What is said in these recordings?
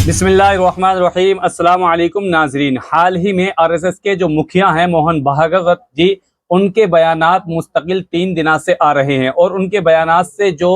बिस्मिल्लाहिर्रहमानिर्रहीम। अस्सलाम वालेकुम नाजरीन। हाल ही में आरएसएस के जो मुखिया हैं मोहन भागवत जी, उनके बयानात मुस्तकिल 3 दिनों से आ रहे हैं और उनके बयानात से जो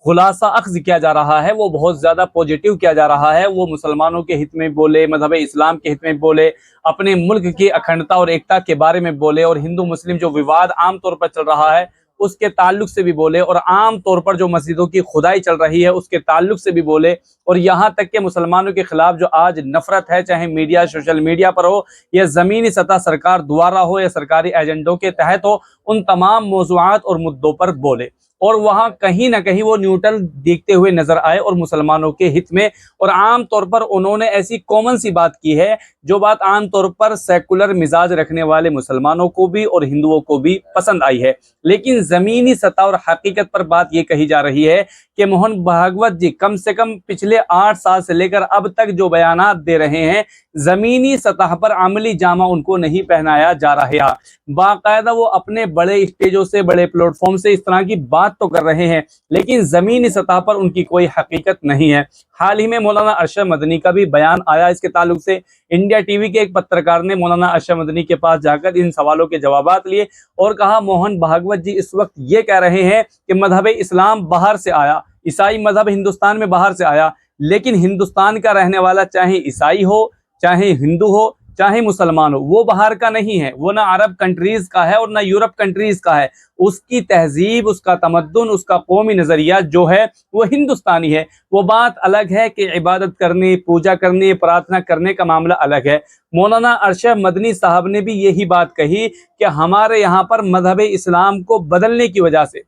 खुलासा अख्ज़ किया जा रहा है वो बहुत ज़्यादा पॉजिटिव किया जा रहा है। वो मुसलमानों के हित में बोले, मजहब इस्लाम के हित में बोले, अपने मुल्क की अखंडता और एकता के बारे में बोले और हिंदू मुस्लिम जो विवाद आम तौर पर चल रहा है उसके ताल्लुक से भी बोले और आम तौर पर जो मस्जिदों की खुदाई चल रही है उसके ताल्लुक से भी बोले। और यहाँ तक कि मुसलमानों के खिलाफ जो आज नफरत है, चाहे मीडिया सोशल मीडिया पर हो या ज़मीनी सतह सरकार द्वारा हो या सरकारी एजेंडों के तहत हो, उन तमाम मौज़ूआत और मुद्दों पर बोले। और वहाँ कहीं ना कहीं वो न्यूट्रल दिखते हुए नजर आए और मुसलमानों के हित में। और आम तौर पर उन्होंने ऐसी कॉमन सी बात की है जो बात आम तौर पर सेकुलर मिजाज रखने वाले मुसलमानों को भी और हिंदुओं को भी पसंद आई है। लेकिन ज़मीनी सतह और हकीकत पर बात ये कही जा रही है कि मोहन भागवत जी कम से कम पिछले 8 साल से लेकर अब तक जो बयानात दे रहे हैं, ज़मीनी सतह पर अमली जामा उनको नहीं पहनाया जा रहा है। बाकायदा वो अपने बड़े स्टेजों से, बड़े प्लेटफॉर्म से इस तरह की बात तो कर रहे हैं, लेकिन ज़मीनी सतह पर उनकी कोई हकीकत नहीं है। हाल ही में मौलाना अरशद मदनी का भी बयान आया इसके ताल्लुक से। इंडिया टीवी के एक पत्रकार ने मौलाना अरशद मदनी के पास जाकर इन सवालों के जवाबात लिए और कहा, मोहन भागवत जी इस वक्त ये कह रहे हैं कि मजहब इस्लाम बाहर से आया, ईसाई मजहब हिंदुस्तान में बाहर से आया, लेकिन हिंदुस्तान का रहने वाला चाहे ईसाई हो, चाहे हिंदू हो, चाहे मुसलमान हो, वो बाहर का नहीं है। वो ना अरब कंट्रीज का है और ना यूरोप कंट्रीज का है। उसकी तहजीब, उसका तमद्दुन, उसका कौमी नजरिया जो है वो हिंदुस्तानी है। वो बात अलग है कि इबादत करने, पूजा करने, प्रार्थना करने का मामला अलग है। मौलाना अरशद मदनी साहब ने भी यही बात कही कि हमारे यहाँ पर मजहब इस्लाम को बदलने की वजह से,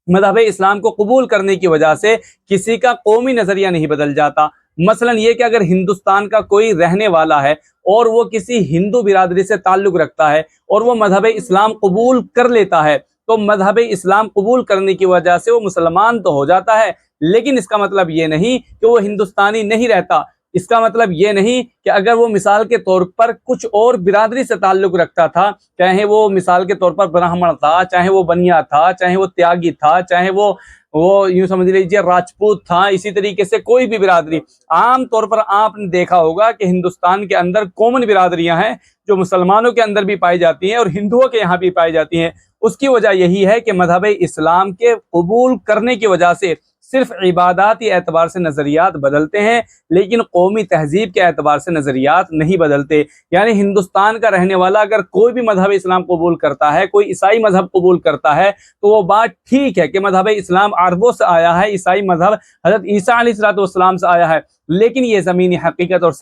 मजहब इस्लाम को कबूल करने की वजह से किसी का कौमी नजरिया नहीं बदल जाता। मसलन ये कि अगर हिंदुस्तान का कोई रहने वाला है और वो किसी हिंदू बिरादरी से ताल्लुक रखता है और वो मजहब इस्लाम कबूल कर लेता है, तो मजहब इस्लाम कबूल करने की वजह से वो मुसलमान तो हो जाता है, लेकिन इसका मतलब ये नहीं कि वो हिंदुस्तानी नहीं रहता। इसका मतलब ये नहीं कि अगर वो मिसाल के तौर पर कुछ और बिरादरी से ताल्लुक रखता था, चाहे वो मिसाल के तौर पर ब्राह्मण था, चाहे वो बनिया था, चाहे वो त्यागी था, चाहे वो यूं समझ लीजिए राजपूत था, इसी तरीके से कोई भी बिरादरी। आम तौर पर आपने देखा होगा कि हिंदुस्तान के अंदर कॉमन बिरादरियां हैं जो मुसलमानों के अंदर भी पाई जाती हैं और हिंदुओं के यहाँ भी पाई जाती हैं। उसकी वजह यही है कि मजहब इस्लाम के कबूल करने की वजह से सिर्फ इबादती एतबार से नज़रियात बदलते हैं, लेकिन कौमी तहजीब के एतबार से नज़रियात नहीं बदलते। यानी हिंदुस्तान का रहने वाला अगर कोई भी मजहब इस्लाम कबूल करता है, कोई ईसाई मजहब कबूल करता है, तो वो बात ठीक है कि मजहब इस्लाम अरबों से आया है, ईसाई मजहब हज़रत ईसा अलैहिस्सलाम से आया है। लेकिन ये ज़मीनी हकीकत और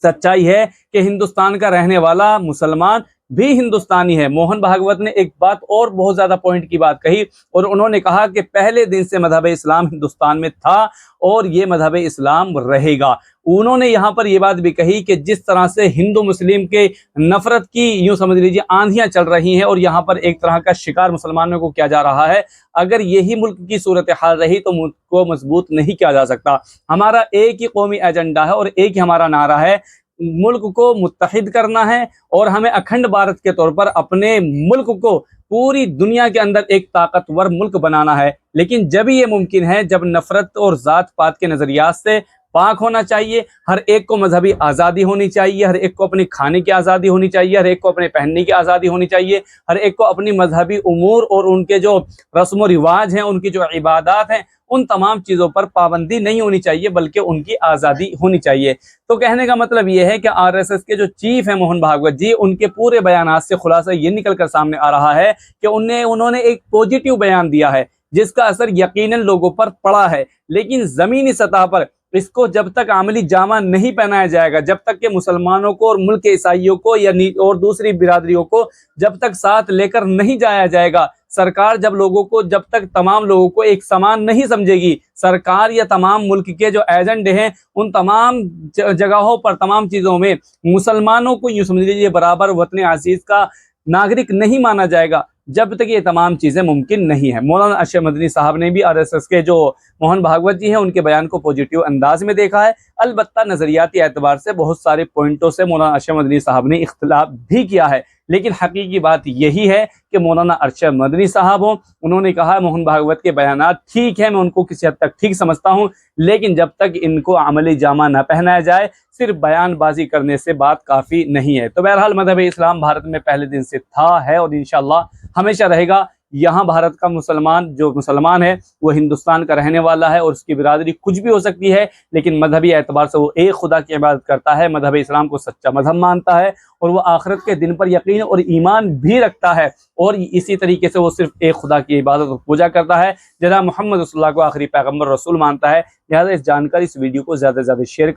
सच्चाई है कि हिंदुस्तान का रहने वाला मुसलमान भी हिंदुस्तानी है। मोहन भागवत ने एक बात और बहुत ज्यादा पॉइंट की बात कही और उन्होंने कहा कि पहले दिन से मजहब इस्लाम हिंदुस्तान में था और ये मजहब इस्लाम रहेगा। उन्होंने यहाँ पर ये बात भी कही कि जिस तरह से हिंदू मुस्लिम के नफरत की यूं समझ लीजिए आंधियां चल रही हैं और यहाँ पर एक तरह का शिकार मुसलमानों को किया जा रहा है, अगर यही मुल्क की सूरत हाल रही तो मुल्क को मजबूत नहीं किया जा सकता। हमारा एक ही कौमी एजेंडा है और एक ही हमारा नारा है, मुल्क को मुत्तहिद करना है और हमें अखंड भारत के तौर पर अपने मुल्क को पूरी दुनिया के अंदर एक ताकतवर मुल्क बनाना है। लेकिन जब ये मुमकिन है जब नफरत और जात पात के नजरियात से पाक होना चाहिए। हर एक को मजहबी आज़ादी होनी चाहिए, हर एक को अपनी खाने की आज़ादी होनी चाहिए, हर एक को अपने पहनने की आज़ादी होनी चाहिए, हर एक को अपनी मजहबी उमूर और उनके जो रस्म व रिवाज हैं, उनकी जो इबादत हैं, उन तमाम चीज़ों पर पाबंदी नहीं होनी चाहिए बल्कि उनकी आज़ादी होनी चाहिए। तो कहने का मतलब ये है कि आरएसएस के जो चीफ हैं मोहन भागवत जी, उनके पूरे बयानात से खुलासा ये निकल कर सामने आ रहा है कि उन्होंने एक पॉजिटिव बयान दिया है जिसका असर यकीनन लोगों पर पड़ा है। लेकिन ज़मीनी सतह पर इसको जब तक अमली जामा नहीं पहनाया जाएगा, जब तक के मुसलमानों को और मुल्क के ईसाइयों को या और दूसरी बिरादरियों को जब तक साथ लेकर नहीं जाया जाएगा, सरकार जब तक तमाम लोगों को एक समान नहीं समझेगी, सरकार या तमाम मुल्क के जो एजेंडे हैं उन तमाम जगहों पर, तमाम चीज़ों में मुसलमानों को यूँ समझ लीजिए बराबर वतन अजीज का नागरिक नहीं माना जाएगा, जब तक ये तमाम चीज़ें मुमकिन नहीं है। मौलाना अरशद मदनी साहब ने भी आरएसएस के जो मोहन भागवत जी हैं उनके बयान को पॉजिटिव अंदाज में देखा है। अलबत्ता नज़रियाती एतबार से बहुत सारे पॉइंटों से मौलाना अरशद मदनी साहब ने इख्तिलाफ भी किया है। لیکن حقیقی بات یہی ہے کہ مولانا ارشد مدنی صاحب ہوں، انہوں نے کہا موہن بھاگوت کے بیانات ٹھیک ہیں، میں ان کو کسی حد تک ٹھیک سمجھتا ہوں، لیکن جب تک ان کو عملی جامہ نہ پہنایا جائے صرف بیان بازی کرنے سے بات کافی نہیں ہے۔ تو بہرحال مذہب اسلام بھارت میں پہلے دن سے تھا، ہے اور انشاءاللہ ہمیشہ رہے گا۔ یہاں بھارت کا مسلمان ہے وہ ہندوستان کا رہنے والا ہے، اور اس کی برادری کچھ بھی ہو سکتی ہے، لیکن مذہبی اعتبار سے وہ ایک خدا کی عبادت کرتا ہے، مذہب اسلام کو سچا مذہب مانتا ہے، اور وہ آخرت کے دن پر یقین اور ایمان بھی رکھتا ہے، اور اسی طریقے سے وہ صرف ایک خدا کی عبادت اور پوجا کرتا ہے، جناب محمد رسول اللہ کو آخری پیغمبر رسول مانتا ہے۔ لہٰذا اس جانکاری اس ویڈیو کو زیادہ سے زیادہ شیئر